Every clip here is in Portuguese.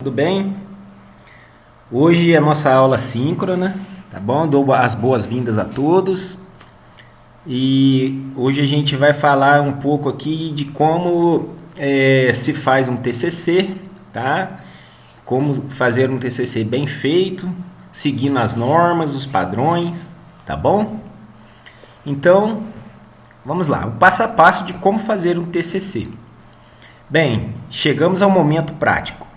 Tudo bem? Hoje é a nossa aula síncrona, tá bom? Dou as boas-vindas a todos. E hoje a gente vai falar um pouco aqui de como se faz um TCC, tá? Como fazer um TCC bem feito, seguindo as normas, os padrões, tá bom? Então, vamos lá, o passo a passo de como fazer um TCC. Bem, chegamos ao momento prático.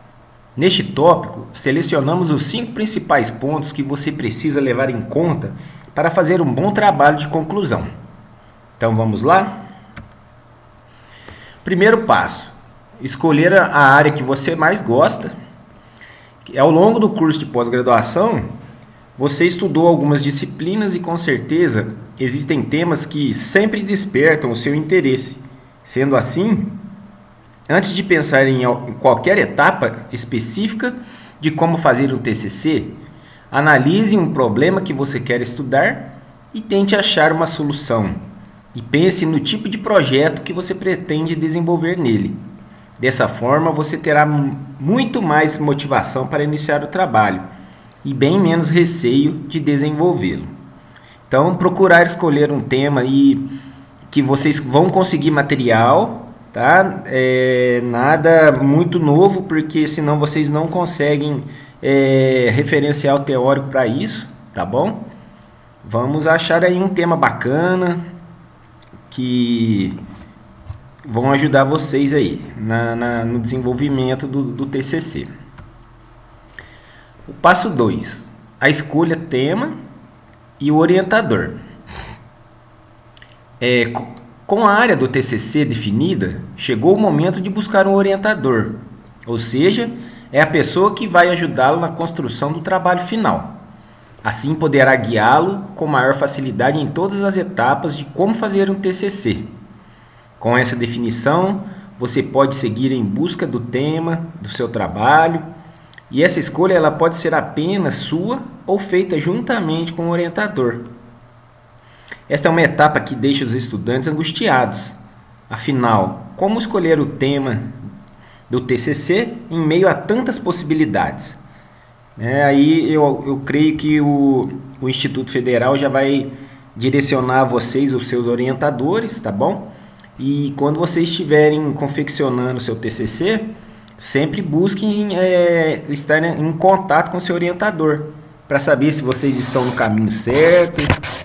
Neste tópico, selecionamos os 5 principais pontos que você precisa levar em conta para fazer um bom trabalho de conclusão. Então vamos lá? Primeiro passo: escolher a área que você mais gosta. Ao longo do curso de pós-graduação, você estudou algumas disciplinas e com certeza existem temas que sempre despertam o seu interesse. Sendo assim, antes de pensar em qualquer etapa específica de como fazer um TCC, analise um problema que você quer estudar e tente achar uma solução. E pense no tipo de projeto que você pretende desenvolver nele. Dessa forma, você terá muito mais motivação para iniciar o trabalho e bem menos receio de desenvolvê-lo. Então, procurar escolher um tema que vocês vão conseguir material, tá? Nada muito novo, porque senão vocês não conseguem referencial teórico para isso, tá bom? Vamos achar aí um tema bacana que vão ajudar vocês aí no desenvolvimento do TCC. O passo 2, a escolha tema e o orientador. Com a área do TCC definida, chegou o momento de buscar um orientador, ou seja, é a pessoa que vai ajudá-lo na construção do trabalho final. Assim poderá guiá-lo com maior facilidade em todas as etapas de como fazer um TCC. Com essa definição, você pode seguir em busca do tema do seu trabalho, e essa escolha ela pode ser apenas sua ou feita juntamente com o orientador. Esta é uma etapa que deixa os estudantes angustiados. Afinal, como escolher o tema do TCC em meio a tantas possibilidades? Aí eu creio que o Instituto Federal já vai direcionar vocês, os seus orientadores, tá bom? E quando vocês estiverem confeccionando o seu TCC, sempre busquem estar em contato com o seu orientador, para saber se vocês estão no caminho certo,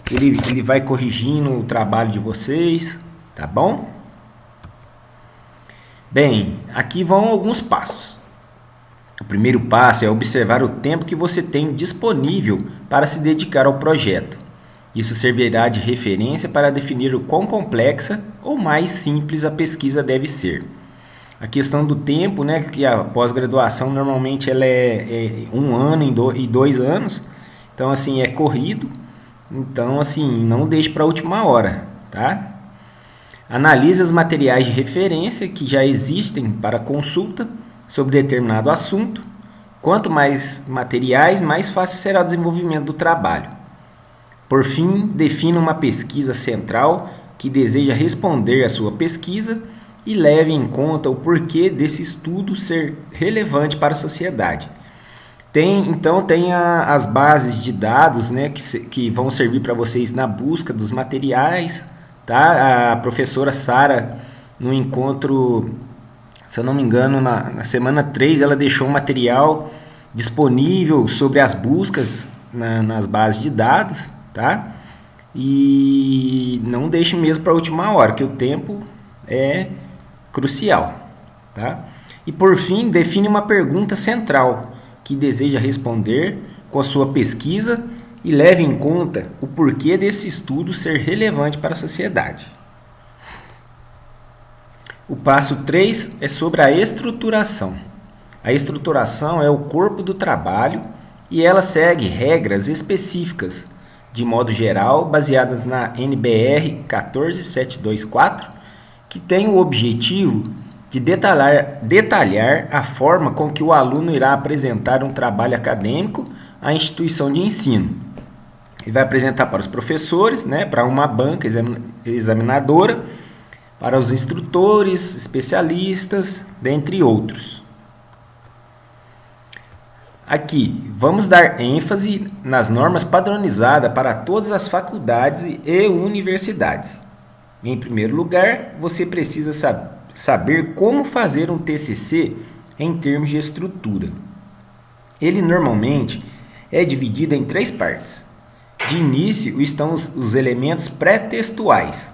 ele vai corrigindo o trabalho de vocês, tá bom? Bem, aqui vão alguns passos. O primeiro passo é observar o tempo que você tem disponível para se dedicar ao projeto. Isso servirá de referência para definir o quão complexa ou mais simples a pesquisa deve ser. A questão do tempo, né, que a pós-graduação normalmente ela é 1 ano e 2 anos, então assim, é corrido, então assim, não deixe para a última hora, tá? Analise os materiais de referência que já existem para consulta sobre determinado assunto. Quanto mais materiais, mais fácil será o desenvolvimento do trabalho. Por fim, defina uma pesquisa central que deseja responder à sua pesquisa e leve em conta o porquê desse estudo ser relevante para a sociedade. Então tem as bases de dados, né, que vão servir para vocês na busca dos materiais, tá? A professora Sara, no encontro, se eu não me engano, na semana 3, ela deixou um material disponível sobre as buscas nas bases de dados, tá? E não deixe mesmo para a última hora, que o tempo é crucial, tá? E por fim, define uma pergunta central que deseja responder com a sua pesquisa e leve em conta o porquê desse estudo ser relevante para a sociedade. O passo 3 é sobre a estruturação. A estruturação é o corpo do trabalho e ela segue regras específicas, de modo geral, baseadas na NBR 14724, que tem o objetivo de detalhar a forma com que o aluno irá apresentar um trabalho acadêmico à instituição de ensino. Ele vai apresentar para os professores, né, para uma banca examinadora, para os instrutores, especialistas, dentre outros. Aqui, vamos dar ênfase nas normas padronizadas para todas as faculdades e universidades. Em primeiro lugar, você precisa saber como fazer um TCC em termos de estrutura. Ele normalmente é dividido em 3 partes. De início estão os elementos pré-textuais,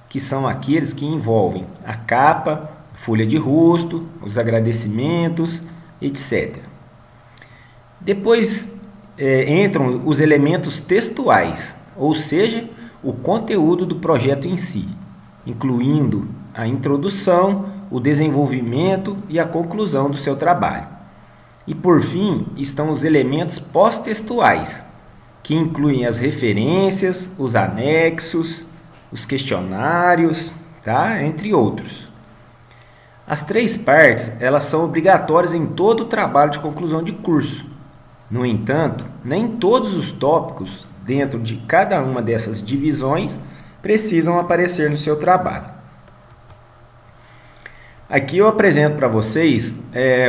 que são aqueles que envolvem a capa, folha de rosto, os agradecimentos, etc. Depois entram os elementos textuais, ou seja, o conteúdo do projeto em si, incluindo a introdução, o desenvolvimento e a conclusão do seu trabalho. E por fim estão os elementos pós-textuais, que incluem as referências, os anexos, os questionários, tá? Entre outros. As 3 partes elas são obrigatórias em todo o trabalho de conclusão de curso. No entanto, nem todos os tópicos dentro de cada uma dessas divisões precisam aparecer no seu trabalho. Aqui eu apresento para vocês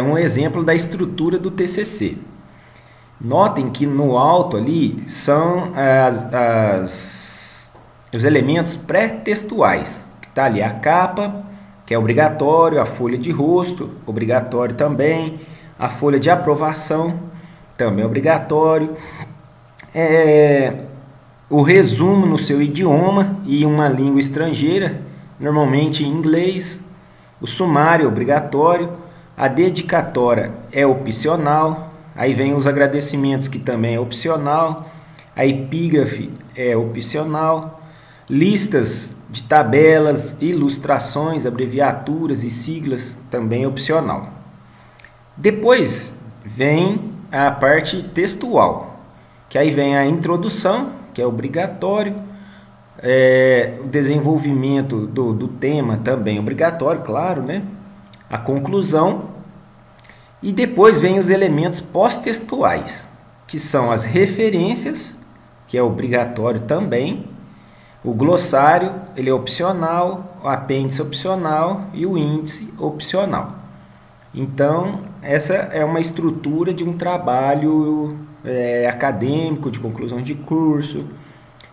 um exemplo da estrutura do TCC. Notem que no alto ali são os elementos pré-textuais. Está ali a capa, que é obrigatório, a folha de rosto, obrigatório também, a folha de aprovação, também obrigatório, o resumo no seu idioma e uma língua estrangeira, normalmente em inglês, o sumário é obrigatório, a dedicatória é opcional, aí vem os agradecimentos que também é opcional, a epígrafe é opcional, listas de tabelas, ilustrações, abreviaturas e siglas também é opcional. Depois vem a parte textual, que aí vem a introdução, que é obrigatório, o desenvolvimento do tema também é obrigatório, claro, né? A conclusão, e depois vem os elementos pós-textuais, que são as referências, que é obrigatório também, o glossário, ele é opcional, o apêndice opcional e o índice opcional. Então, essa é uma estrutura de um trabalho acadêmico, de conclusão de curso,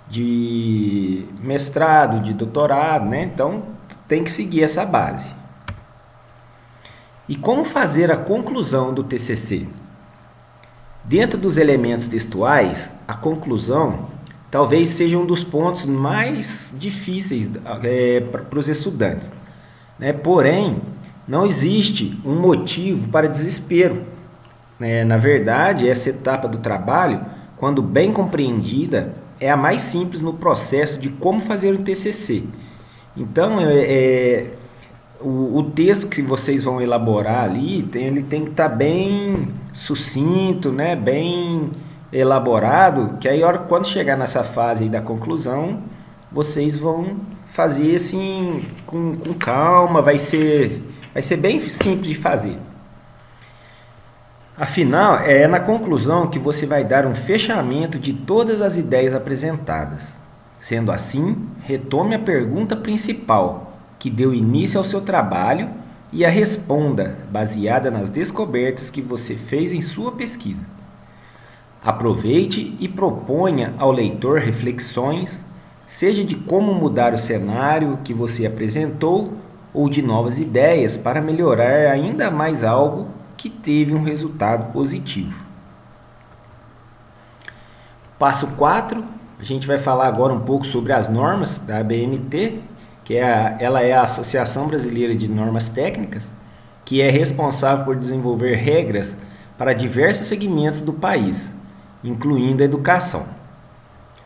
de mestrado, de doutorado, né? Então, tem que seguir essa base. E como fazer a conclusão do TCC? Dentro dos elementos textuais, a conclusão talvez seja um dos pontos mais difíceis para os estudantes, né? Porém, não existe um motivo para desespero. Na verdade, essa etapa do trabalho, quando bem compreendida, é a mais simples no processo de como fazer um TCC. Então, o texto que vocês vão elaborar ali, ele tem que estar bem sucinto, né? Bem elaborado, que aí quando chegar nessa fase aí da conclusão, vocês vão fazer assim com calma, vai ser bem simples de fazer. Afinal, é na conclusão que você vai dar um fechamento de todas as ideias apresentadas. Sendo assim, retome a pergunta principal, que deu início ao seu trabalho, e a responda, baseada nas descobertas que você fez em sua pesquisa. Aproveite e proponha ao leitor reflexões, seja de como mudar o cenário que você apresentou, ou de novas ideias para melhorar ainda mais algo que teve um resultado positivo. Passo 4, a gente vai falar agora um pouco sobre as normas da ABNT, que ela é a Associação Brasileira de Normas Técnicas, que é responsável por desenvolver regras para diversos segmentos do país, incluindo a educação.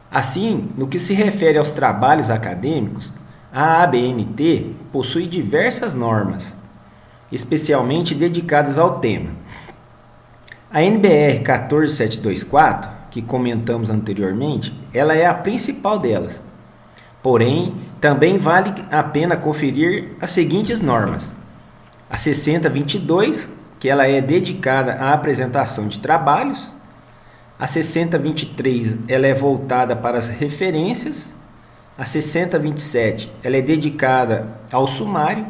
Assim, no que se refere aos trabalhos acadêmicos, a ABNT possui diversas normas, especialmente dedicadas ao tema. A NBR 14724, que comentamos anteriormente, ela é a principal delas. Porém, também vale a pena conferir as seguintes normas. A 6022, que ela é dedicada à apresentação de trabalhos. A 6023, ela é voltada para as referências. A 6027, ela é dedicada ao sumário.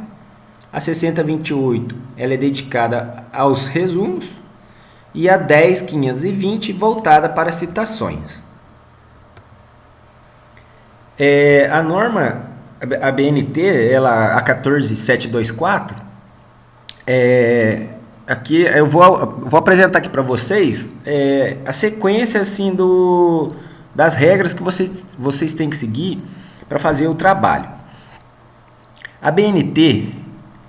A 6028, ela é dedicada aos resumos. e a 10.520 voltada para citações. A norma, a BNT, a 14724, aqui eu vou apresentar aqui para vocês a sequência assim, das regras que vocês têm que seguir para fazer o trabalho. A BNT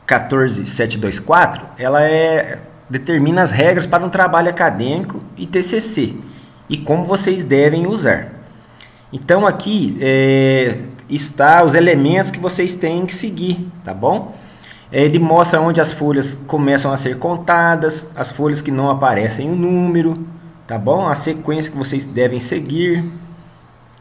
14724, ela determina as regras para um trabalho acadêmico e TCC e como vocês devem usar. Então aqui está os elementos que vocês têm que seguir, tá bom? Ele mostra onde as folhas começam a ser contadas, as folhas que não aparecem o número, tá bom? A sequência que vocês devem seguir,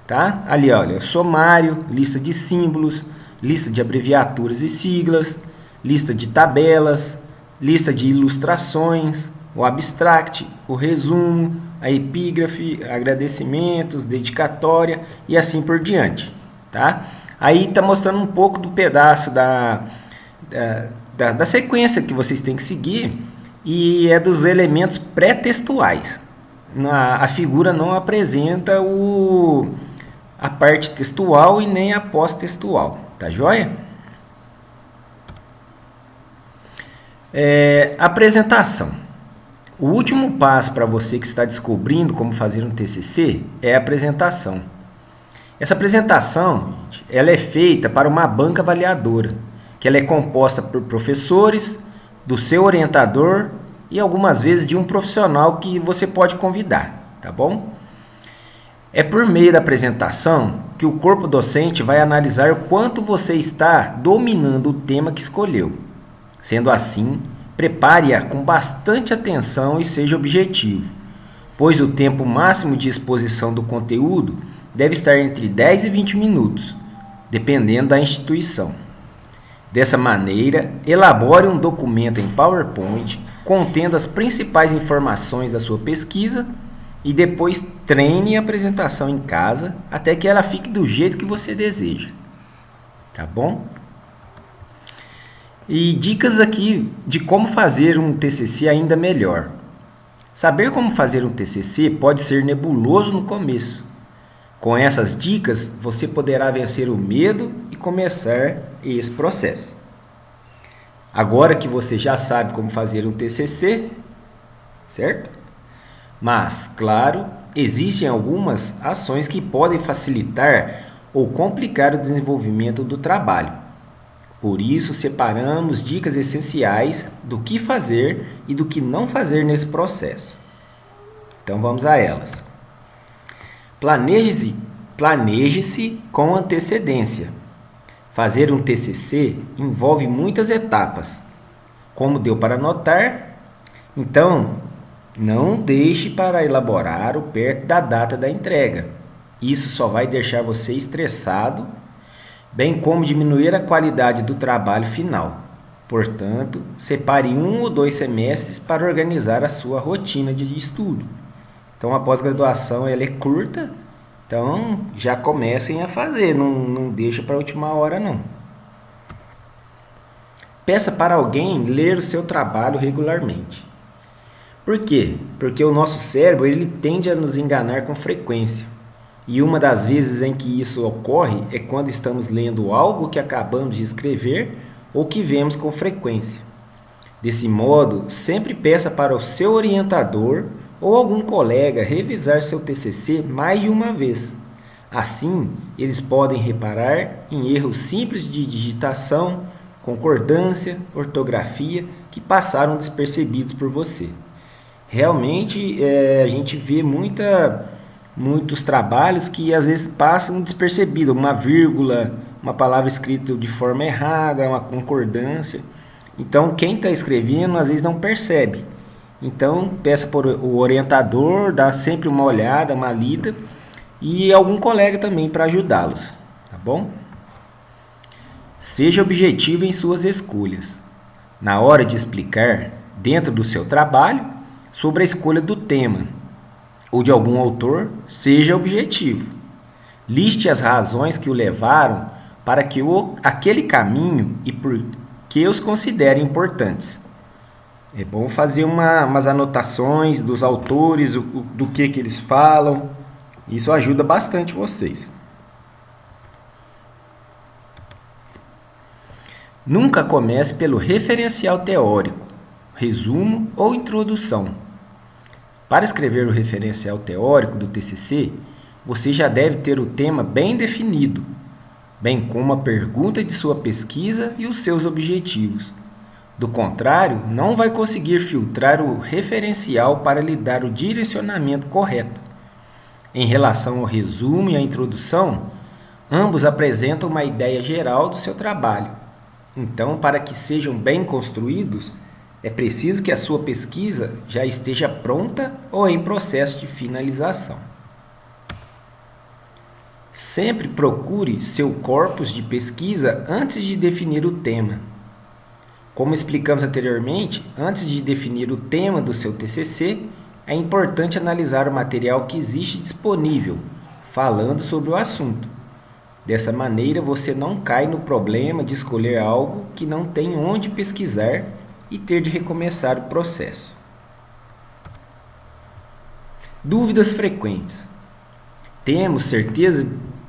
tá? Ali, olha, sumário, lista de símbolos, lista de abreviaturas e siglas, lista de tabelas, lista de ilustrações, o abstract, o resumo, a epígrafe, agradecimentos, dedicatória e assim por diante, tá? Aí está mostrando um pouco do pedaço da sequência que vocês têm que seguir e é dos elementos pré-textuais. A figura não apresenta a parte textual e nem a pós-textual, tá joia? Apresentação. O último passo para você que está descobrindo como fazer um TCC é a apresentação. Essa apresentação, gente, ela é feita para uma banca avaliadora, que ela é composta por professores, do seu orientador e algumas vezes de um profissional que você pode convidar, tá bom? É por meio da apresentação que o corpo docente vai analisar o quanto você está dominando o tema que escolheu. Sendo assim, prepare-a com bastante atenção e seja objetivo, pois o tempo máximo de exposição do conteúdo deve estar entre 10 e 20 minutos, dependendo da instituição. Dessa maneira, elabore um documento em PowerPoint contendo as principais informações da sua pesquisa e depois treine a apresentação em casa até que ela fique do jeito que você deseja. Tá bom? E dicas aqui de como fazer um TCC ainda melhor. Saber como fazer um TCC pode ser nebuloso no começo. Com essas dicas, você poderá vencer o medo e começar esse processo. Agora que você já sabe como fazer um TCC, certo? Mas, claro, existem algumas ações que podem facilitar ou complicar o desenvolvimento do trabalho. Por isso, separamos dicas essenciais do que fazer e do que não fazer nesse processo. Então, vamos a elas. Planeje-se com antecedência. Fazer um TCC envolve muitas etapas. Como deu para notar, então, não deixe para elaborar perto da data da entrega. Isso só vai deixar você estressado, bem como diminuir a qualidade do trabalho final. Portanto, separe 1 ou 2 semestres para organizar a sua rotina de estudo. Então, a pós-graduação ela é curta, então já comecem a fazer, não deixa para a última hora não. Peça para alguém ler o seu trabalho regularmente. Por quê? Porque o nosso cérebro ele tende a nos enganar com frequência. E uma das vezes em que isso ocorre é quando estamos lendo algo que acabamos de escrever ou que vemos com frequência. Desse modo, sempre peça para o seu orientador ou algum colega revisar seu TCC mais de uma vez. Assim, eles podem reparar em erros simples de digitação, concordância, ortografia que passaram despercebidos por você. Realmente, a gente vê muitos trabalhos que às vezes passam despercebido, uma vírgula, uma palavra escrita de forma errada, uma concordância. Então, quem está escrevendo às vezes não percebe. Então, peça para o orientador, dá sempre uma olhada, uma lida, e algum colega também para ajudá-los, tá bom? Seja objetivo em suas escolhas. Na hora de explicar, dentro do seu trabalho, sobre a escolha do tema ou de algum autor, seja objetivo. Liste as razões que o levaram para aquele caminho e por que os considere importantes. É bom fazer umas anotações dos autores, do que eles falam. Isso ajuda bastante vocês. Nunca comece pelo referencial teórico, resumo ou introdução. Para escrever o referencial teórico do TCC, você já deve ter o tema bem definido, bem como a pergunta de sua pesquisa e os seus objetivos. Do contrário, não vai conseguir filtrar o referencial para lhe dar o direcionamento correto. Em relação ao resumo e à introdução, ambos apresentam uma ideia geral do seu trabalho. Então, para que sejam bem construídos, é preciso que a sua pesquisa já esteja pronta ou em processo de finalização. Sempre procure seu corpus de pesquisa antes de definir o tema. Como explicamos anteriormente, antes de definir o tema do seu TCC, é importante analisar o material que existe disponível, falando sobre o assunto. Dessa maneira, você não cai no problema de escolher algo que não tem onde pesquisar e ter de recomeçar o processo. Dúvidas frequentes. Temos certeza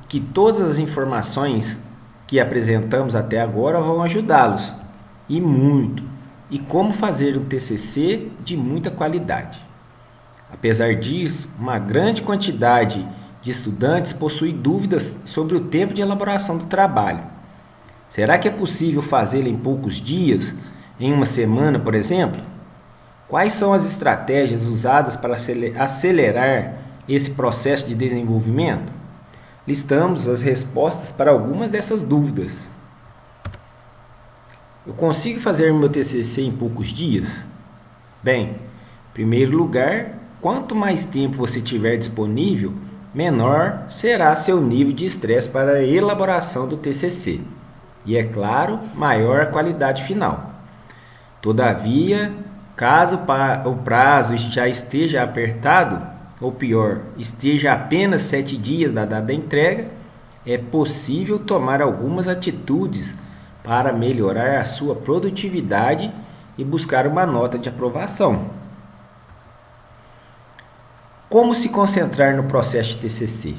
que todas as informações que apresentamos até agora vão ajudá-los, e muito, e como fazer um TCC de muita qualidade. Apesar disso, uma grande quantidade de estudantes possui dúvidas sobre o tempo de elaboração do trabalho. Será que é possível fazê-lo em poucos dias, em uma semana, por exemplo? Quais são as estratégias usadas para acelerar esse processo de desenvolvimento? Listamos as respostas para algumas dessas dúvidas. Eu consigo fazer meu TCC em poucos dias? Bem, em primeiro lugar, quanto mais tempo você tiver disponível, menor será seu nível de estresse para a elaboração do TCC. E, é claro, maior a qualidade final. Todavia, caso o prazo já esteja apertado, ou pior, esteja apenas 7 dias da data da entrega, é possível tomar algumas atitudes para melhorar a sua produtividade e buscar uma nota de aprovação. Como se concentrar no processo de TCC?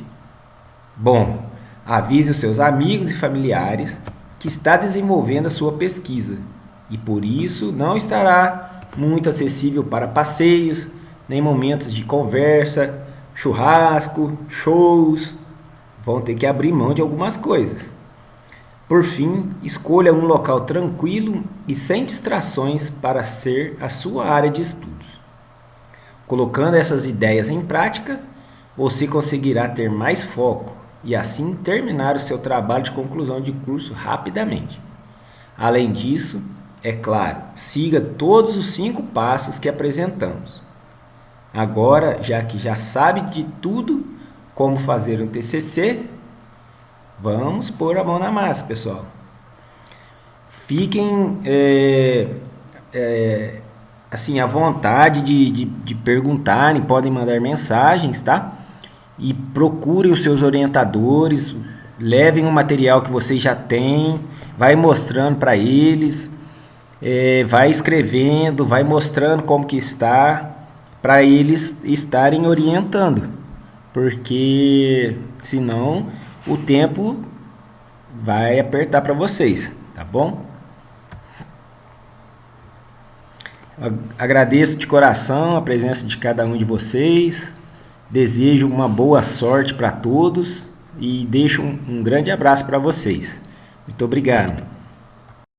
Bom, avise os seus amigos e familiares que está desenvolvendo a sua pesquisa e por isso não estará muito acessível para passeios, nem momentos de conversa, churrasco, shows. Vão ter que abrir mão de algumas coisas. Por fim, escolha um local tranquilo e sem distrações para ser a sua área de estudos. Colocando essas ideias em prática, você conseguirá ter mais foco e assim terminar o seu trabalho de conclusão de curso rapidamente. Além disso, é claro, siga todos os 5 passos que apresentamos. Agora, já que já sabe de tudo como fazer um TCC, vamos pôr a mão na massa, pessoal. Fiquem assim, à vontade de perguntarem, podem mandar mensagens, tá? E procurem os seus orientadores, levem o material que vocês já têm, vai mostrando para eles, vai escrevendo, vai mostrando como que está, para eles estarem orientando, porque senão o tempo vai apertar para vocês, tá bom? Agradeço de coração a presença de cada um de vocês, desejo uma boa sorte para todos e deixo um grande abraço para vocês. Muito obrigado.